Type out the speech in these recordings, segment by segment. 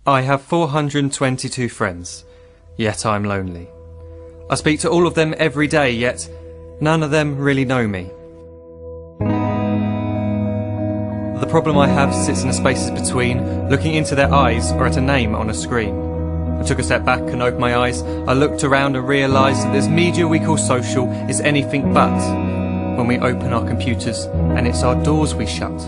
I have 422 friends, yet I'm lonely. I speak to all of them every day, yet none of them really know me. The problem I have sits in the spaces between looking into their eyes or at a name on a screen. I took a step back and opened my eyes. I looked around and realised that this media we call social is anything but when we open our computers and it's our doors we shut.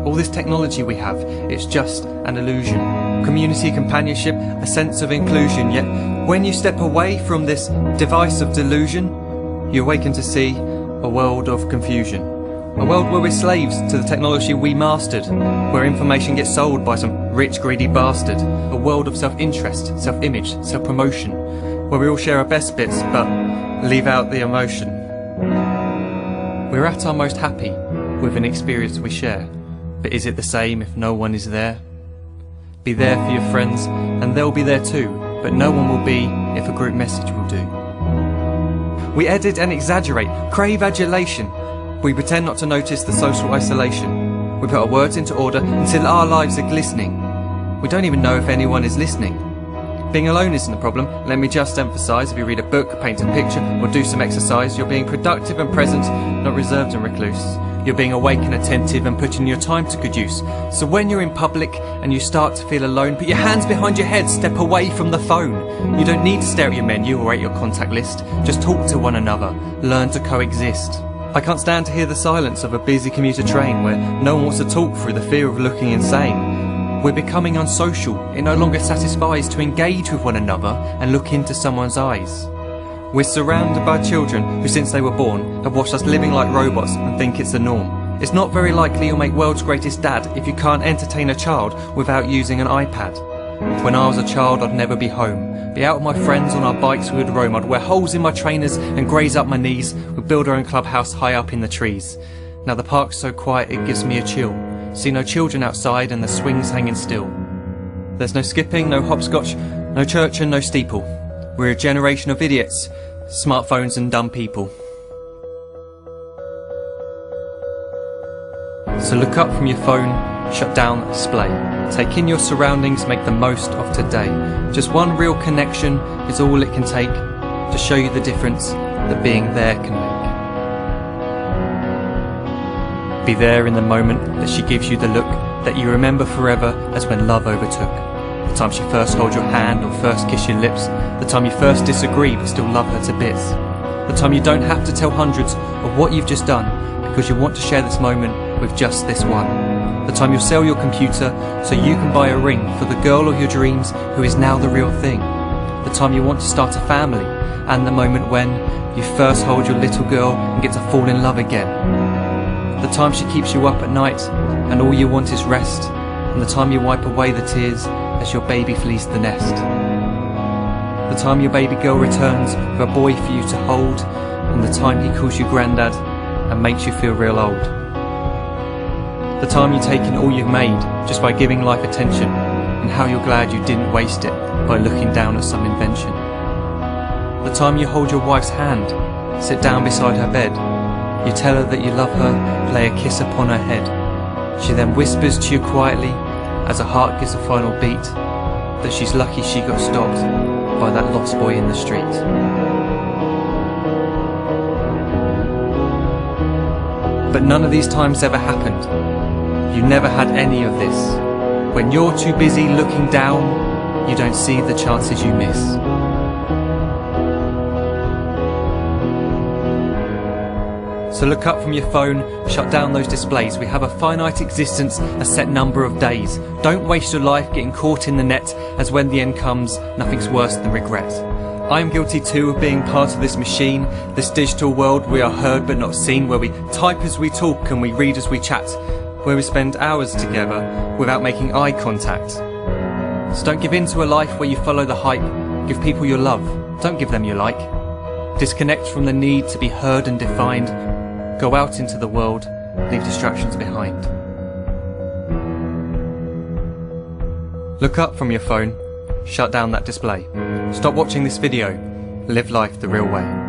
All this technology we have, it's just an illusion. Community, companionship, a sense of inclusion. Yet when you step away from this device of delusion, you awaken to see a world of confusion. A world where we're slaves to the technology we mastered, where information gets sold by some rich, greedy bastard. A world of self-interest, self-image, self-promotion, where we all share our best bits but leave out the emotion. We're at our most happy with an experience we share, but is it the same if no one is there? Be there for your friends and they'll be there too, but no one will be if a group message will do. We edit and exaggerate, crave adulation. We pretend not to notice the social isolation. We put our words into order until our lives are glistening. We don't even know if anyone is listening. Being alone isn't the problem. Let me just emphasise, if you read a book, paint a picture, or do some exercise, you're being productive and present, not reserved and recluse. You're being awake and attentive and putting your time to good use. So when you're in public and you start to feel alone, put your hands behind your head, step away from the phone. You don't need to stare at your menu or at your contact list. Just talk to one another. Learn to coexist. I can't stand to hear the silence of a busy commuter train where no one wants to talk through the fear of looking insane. We're becoming unsocial. It no longer satisfies to engage with one another and look into someone's eyes. We're surrounded by children who, since they were born, have watched us living like robots and think it's the norm. It's not very likely you'll make world's greatest dad if you can't entertain a child without using an iPad. When I was a child, I'd never be home. Be out with my friends on our bikes, we would roam. I'd wear holes in my trainers and graze up my knees. We'd build our own clubhouse high up in the trees. Now the park's so quiet it gives me a chill. See no children outside and the swings hanging still. There's no skipping, no hopscotch, no church and no steeple. We're a generation of idiots, smartphones and dumb people. So look up from your phone, shut down the display. Take in your surroundings, make the most of today. Just one real connection is all it can take to show you the difference that being there can make. Be there in the moment that she gives you the look that you remember forever as when love overtook. The time she first holds your hand or first kiss your lips. The time you first disagree but still love her to bits. The time you don't have to tell hundreds of what you've just done because you want to share this moment with just this one. The time you'll sell your computer so you can buy a ring for the girl of your dreams who is now the real thing. The time you want to start a family, and the moment when you first hold your little girl and get to fall in love again. The time she keeps you up at night and all you want is rest, and the time you wipe away the tears as your baby flees the nest. The time your baby girl returns with a boy for you to hold, and the time he calls you granddad and makes you feel real old. The time you take in all you've made just by giving life attention, and how you're glad you didn't waste it by looking down at some invention. The time you hold your wife's hand, sit down beside her bed, you tell her that you love her, lay a kiss upon her head. She then whispers to you quietly, as her heart gives a final beat, that she's lucky she got stopped by that lost boy in the street. But none of these times ever happened. You never had any of this. When you're too busy looking down, you don't see the chances you miss. So look up from your phone, shut down those displays. We have a finite existence, a set number of days. Don't waste your life getting caught in the net, as when the end comes, nothing's worse than regret. I am guilty too of being part of this machine, this digital world we are heard but not seen, where we type as we talk and we read as we chat, where we spend hours together without making eye contact. So don't give in to a life where you follow the hype. Give people your love, don't give them your like. Disconnect from the need to be heard and defined. Go out into the world, leave distractions behind. Look up from your phone, shut down that display. Stop watching this video, live life the real way.